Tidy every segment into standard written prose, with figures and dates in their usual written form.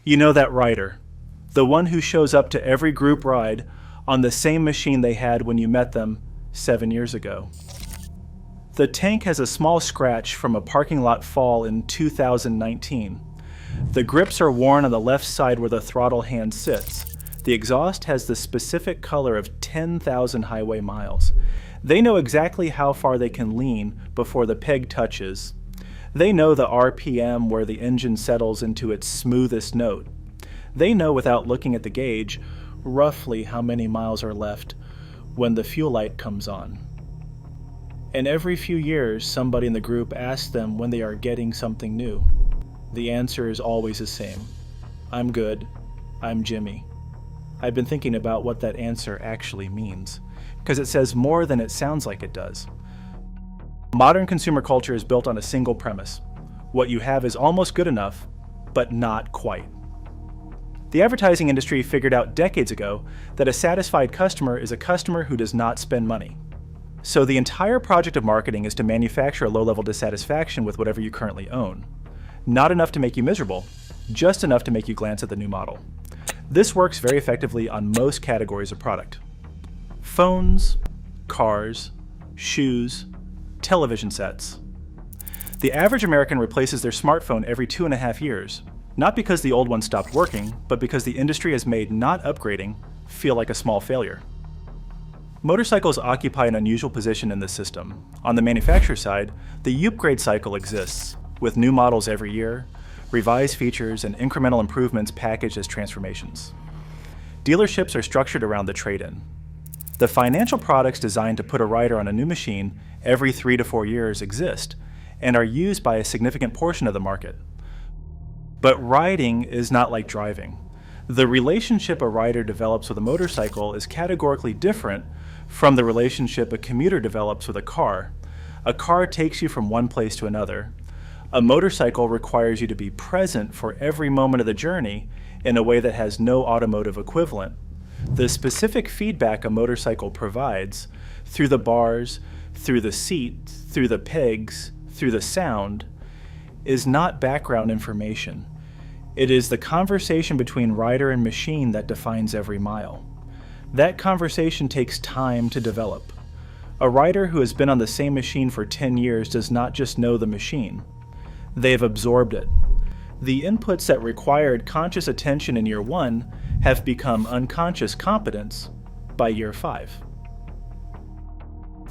You know that rider, the one who shows up to every group ride on the same machine they had when you met them 7 years ago. The tank has a small scratch from a parking lot fall in 2019. The grips are worn on the left side where the throttle hand sits. The exhaust has the specific color of 10,000 highway miles. They know exactly how far they can lean before the peg touches. They know the RPM where the engine settles into its smoothest note. They know without looking at the gauge roughly how many miles are left when the fuel light comes on. And every few years, somebody in the group asks them when they are getting something new. The answer is always the same. I'm good. I'm Jimmy. I've been thinking about what that answer actually means, because it says more than it sounds like it does. Modern consumer culture is built on a single premise. What you have is almost good enough, but not quite. The advertising industry figured out decades ago that a satisfied customer is a customer who does not spend money. So the entire project of marketing is to manufacture a low-level dissatisfaction with whatever you currently own. Not enough to make you miserable, just enough to make you glance at the new model. This works very effectively on most categories of product. Phones, cars, shoes, television sets. The average American replaces their smartphone every 2.5 years, not because the old one stopped working, but because the industry has made not upgrading feel like a small failure. Motorcycles occupy an unusual position in this system. On the manufacturer side, the upgrade cycle exists, with new models every year, revised features, and incremental improvements packaged as transformations. Dealerships are structured around the trade-in. The financial products designed to put a rider on a new machine every 3 to 4 years exist, and are used by a significant portion of the market. But riding is not like driving. The relationship a rider develops with a motorcycle is categorically different from the relationship a commuter develops with a car. A car takes you from one place to another. A motorcycle requires you to be present for every moment of the journey in a way that has no automotive equivalent. The specific feedback a motorcycle provides, through the bars, through the seat, through the pegs, through the sound, is not background information. It is the conversation between rider and machine that defines every mile. That conversation takes time to develop. A rider who has been on the same machine for 10 years does not just know the machine. They have absorbed it. The inputs that required conscious attention in year 1 have become unconscious competence by year 5.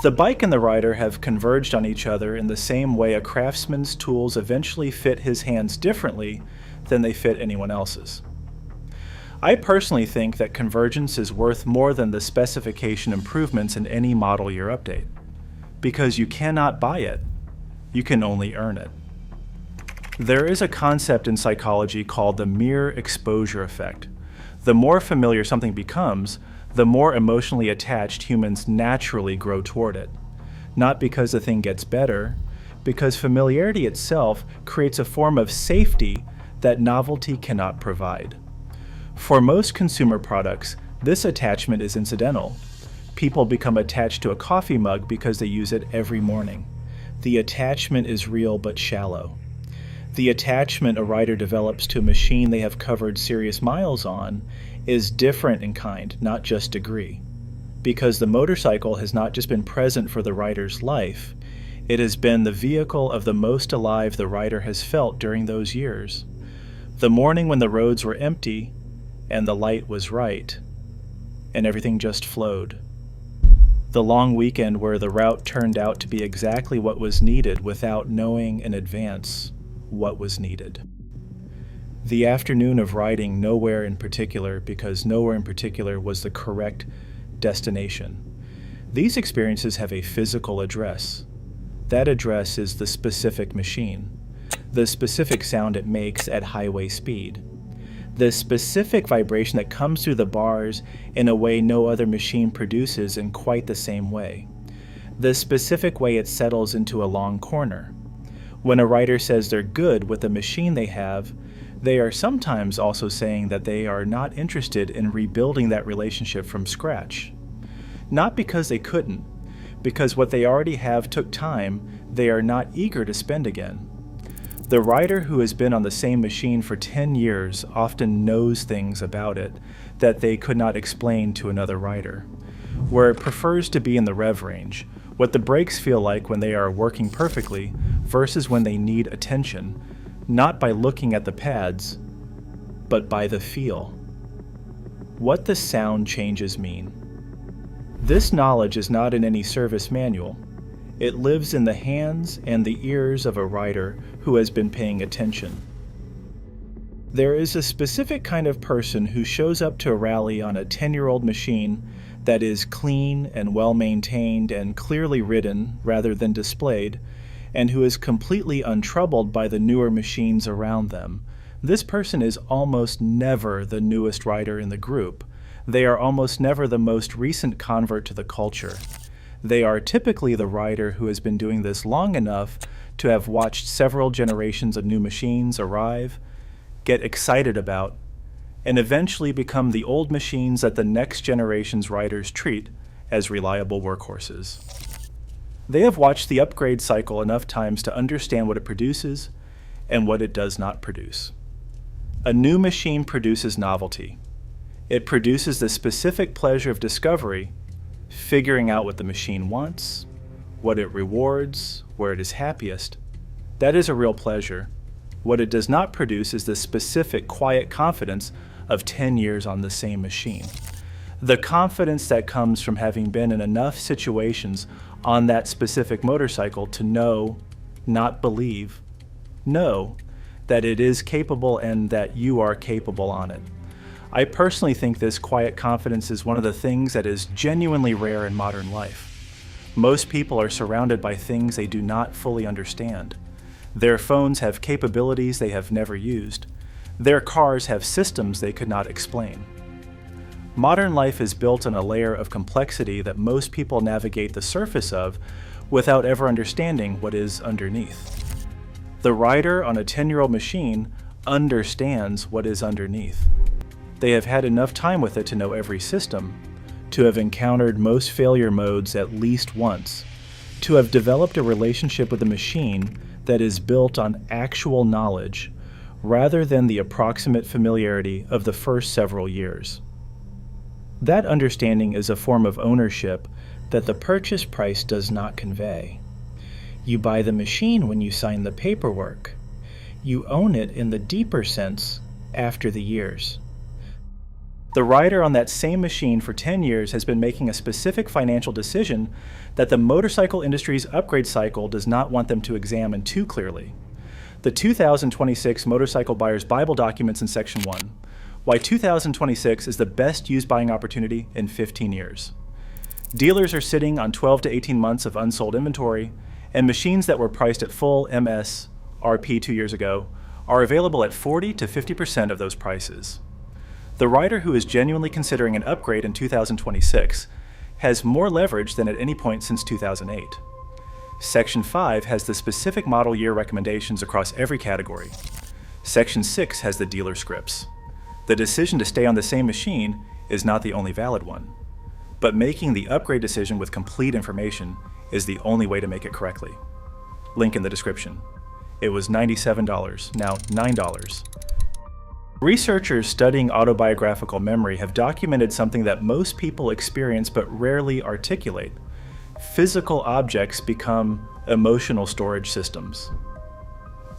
The bike and the rider have converged on each other in the same way a craftsman's tools eventually fit his hands differently than they fit anyone else's. I personally think that convergence is worth more than the specification improvements in any model year update, because you cannot buy it, you can only earn it. There is a concept in psychology called the mere exposure effect. The more familiar something becomes, the more emotionally attached humans naturally grow toward it. Not because the thing gets better, because familiarity itself creates a form of safety that novelty cannot provide. For most consumer products, this attachment is incidental. People become attached to a coffee mug because they use it every morning. The attachment is real but shallow. The attachment a rider develops to a machine they have covered serious miles on is different in kind, not just degree. Because the motorcycle has not just been present for the rider's life, it has been the vehicle of the most alive the rider has felt during those years. The morning when the roads were empty, and the light was right, and everything just flowed. The long weekend where the route turned out to be exactly what was needed without knowing in advance what was needed. The afternoon of riding nowhere in particular, because nowhere in particular was the correct destination. These experiences have a physical address. That address is the specific machine, the specific sound it makes at highway speed, the specific vibration that comes through the bars in a way no other machine produces in quite the same way, the specific way it settles into a long corner. When a rider says they're good with the machine they have, they are sometimes also saying that they are not interested in rebuilding that relationship from scratch. Not because they couldn't, because what they already have took time they are not eager to spend again. The rider who has been on the same machine for 10 years often knows things about it that they could not explain to another rider. Where it prefers to be in the rev range, what the brakes feel like when they are working perfectly versus when they need attention, not by looking at the pads, but by the feel. What the sound changes mean. This knowledge is not in any service manual. It lives in the hands and the ears of a rider who has been paying attention. There is a specific kind of person who shows up to a rally on a 10-year-old machine that is clean and well-maintained and clearly ridden rather than displayed, and who is completely untroubled by the newer machines around them. This person is almost never the newest rider in the group. They are almost never the most recent convert to the culture. They are typically the rider who has been doing this long enough to have watched several generations of new machines arrive, get excited about, and eventually become the old machines that the next generation's riders treat as reliable workhorses. They have watched the upgrade cycle enough times to understand what it produces and what it does not produce. A new machine produces novelty. It produces the specific pleasure of discovery, figuring out what the machine wants, what it rewards, where it is happiest. That is a real pleasure. What it does not produce is the specific quiet confidence of 10 years on the same machine. The confidence that comes from having been in enough situations on that specific motorcycle to know, not believe, know that it is capable and that you are capable on it. I personally think this quiet confidence is one of the things that is genuinely rare in modern life. Most people are surrounded by things they do not fully understand. Their phones have capabilities they have never used. Their cars have systems they could not explain. Modern life is built on a layer of complexity that most people navigate the surface of without ever understanding what is underneath. The rider on a 10-year-old machine understands what is underneath. They have had enough time with it to know every system, to have encountered most failure modes at least once, to have developed a relationship with a machine that is built on actual knowledge rather than the approximate familiarity of the first several years. That understanding is a form of ownership that the purchase price does not convey. You buy the machine when you sign the paperwork. You own it in the deeper sense after the years. The rider on that same machine for 10 years has been making a specific financial decision that the motorcycle industry's upgrade cycle does not want them to examine too clearly. The 2026 Motorcycle Buyer's Bible documents in Section 1, why 2026 is the best used buying opportunity in 15 years. Dealers are sitting on 12 to 18 months of unsold inventory, and machines that were priced at full MSRP 2 years ago are available at 40 to 50% of those prices. The rider who is genuinely considering an upgrade in 2026 has more leverage than at any point since 2008. Section 5 has the specific model year recommendations across every category. Section 6 has the dealer scripts. The decision to stay on the same machine is not the only valid one, but making the upgrade decision with complete information is the only way to make it correctly. Link in the description. It was $97, now $9. Researchers studying autobiographical memory have documented something that most people experience but rarely articulate. Physical objects become emotional storage systems.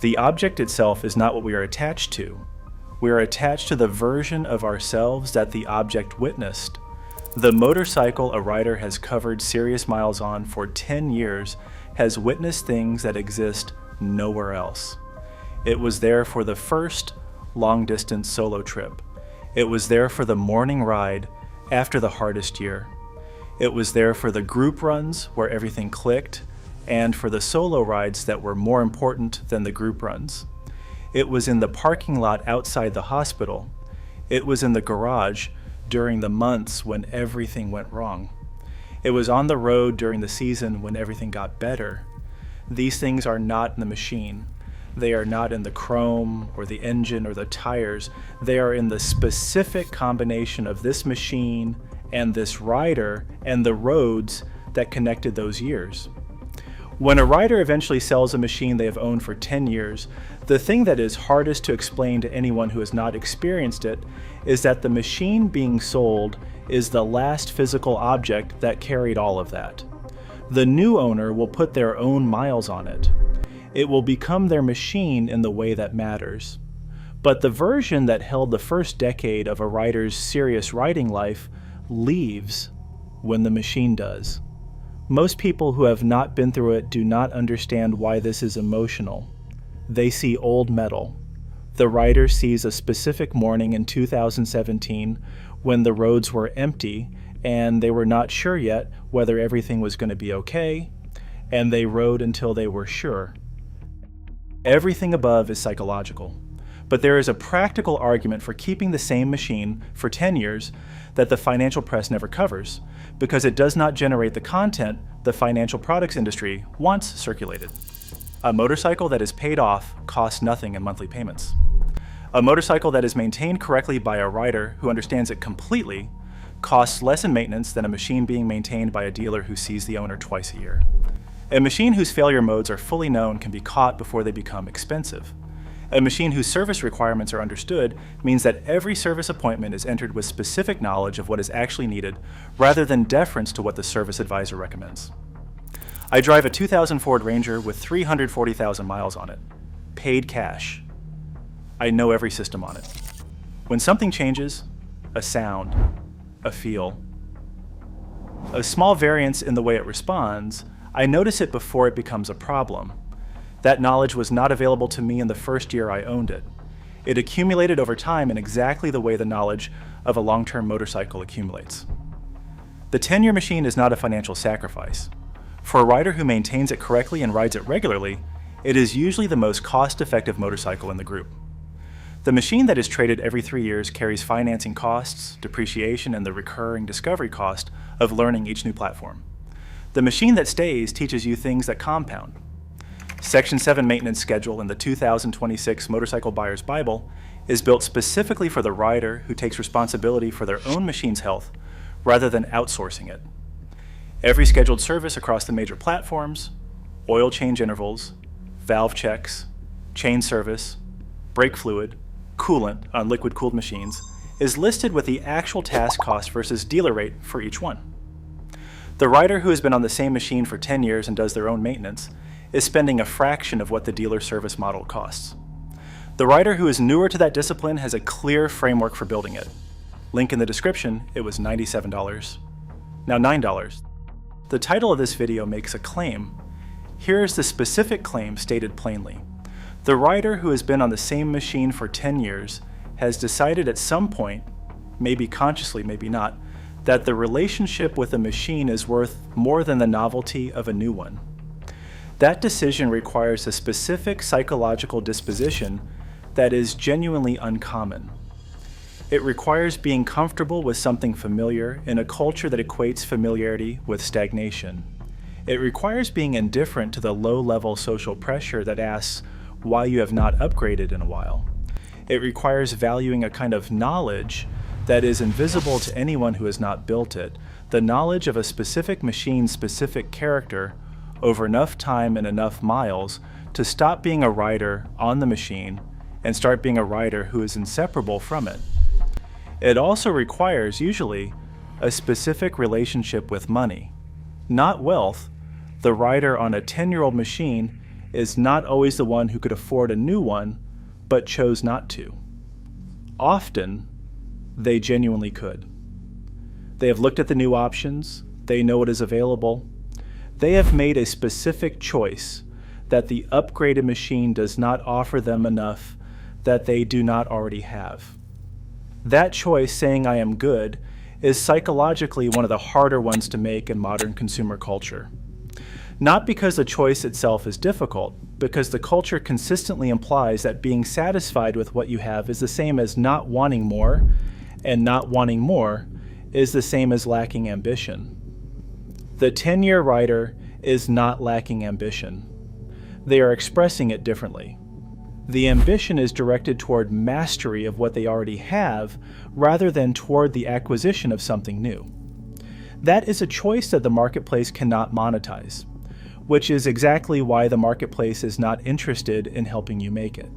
The object itself is not what we are attached to. We are attached to the version of ourselves that the object witnessed. The motorcycle a rider has covered serious miles on for 10 years has witnessed things that exist nowhere else. It was there for the first long-distance solo trip. It was there for the morning ride after the hardest year. It was there for the group runs where everything clicked, and for the solo rides that were more important than the group runs. It was in the parking lot outside the hospital. It was in the garage during the months when everything went wrong. It was on the road during the season when everything got better. These things are not in the machine. They are not in the chrome or the engine or the tires. They are in the specific combination of this machine and this rider and the roads that connected those years. When a rider eventually sells a machine they have owned for 10 years, the thing that is hardest to explain to anyone who has not experienced it is that the machine being sold is the last physical object that carried all of that. The new owner will put their own miles on it. It will become their machine in the way that matters. But the version that held the first decade of a rider's serious riding life leaves when the machine does. Most people who have not been through it do not understand why this is emotional. They see old metal. The rider sees a specific morning in 2017 when the roads were empty and they were not sure yet whether everything was going to be okay, and they rode until they were sure. Everything above is psychological, but there is a practical argument for keeping the same machine for 10 years that the financial press never covers, because it does not generate the content the financial products industry wants circulated. A motorcycle that is paid off costs nothing in monthly payments. A motorcycle that is maintained correctly by a rider who understands it completely costs less in maintenance than a machine being maintained by a dealer who sees the owner twice a year. A machine whose failure modes are fully known can be caught before they become expensive. A machine whose service requirements are understood means that every service appointment is entered with specific knowledge of what is actually needed, rather than deference to what the service advisor recommends. I drive a 2000 Ford Ranger with 340,000 miles on it, paid cash. I know every system on it. When something changes, a sound, a feel, a small variance in the way it responds, I notice it before it becomes a problem. That knowledge was not available to me in the first year I owned it. It accumulated over time in exactly the way the knowledge of a long-term motorcycle accumulates. The 10-year machine is not a financial sacrifice. For a rider who maintains it correctly and rides it regularly, it is usually the most cost-effective motorcycle in the group. The machine that is traded every 3 years carries financing costs, depreciation, and the recurring discovery cost of learning each new platform. The machine that stays teaches you things that compound. Section 7 maintenance schedule in the 2026 Motorcycle Buyer's Bible is built specifically for the rider who takes responsibility for their own machine's health rather than outsourcing it. Every scheduled service across the major platforms, oil change intervals, valve checks, chain service, brake fluid, coolant on liquid-cooled machines is listed with the actual task cost versus dealer rate for each one. The rider who has been on the same machine for 10 years and does their own maintenance is spending a fraction of what the dealer service model costs. The rider who is newer to that discipline has a clear framework for building it. Link in the description, it was $97. Now $9. The title of this video makes a claim. Here is the specific claim stated plainly. The rider who has been on the same machine for 10 years has decided at some point, maybe consciously, maybe not, that the relationship with a machine is worth more than the novelty of a new one. That decision requires a specific psychological disposition that is genuinely uncommon. It requires being comfortable with something familiar in a culture that equates familiarity with stagnation. It requires being indifferent to the low-level social pressure that asks why you have not upgraded in a while. It requires valuing a kind of knowledge that is invisible to anyone who has not built it, the knowledge of a specific machine's specific character over enough time and enough miles to stop being a rider on the machine and start being a rider who is inseparable from it. It also requires, usually, a specific relationship with money, not wealth. The rider on a 10-year-old machine is not always the one who could afford a new one, but chose not to. Often, they genuinely could. They have looked at the new options, they know what is available. They have made a specific choice that the upgraded machine does not offer them enough that they do not already have. That choice, saying I am good, is psychologically one of the harder ones to make in modern consumer culture. Not because the choice itself is difficult, because the culture consistently implies that being satisfied with what you have is the same as not wanting more, and not wanting more is the same as lacking ambition. The 10-year rider is not lacking ambition. They are expressing it differently. The ambition is directed toward mastery of what they already have, rather than toward the acquisition of something new. That is a choice that the marketplace cannot monetize. which is exactly why the marketplace is not interested in helping you make it.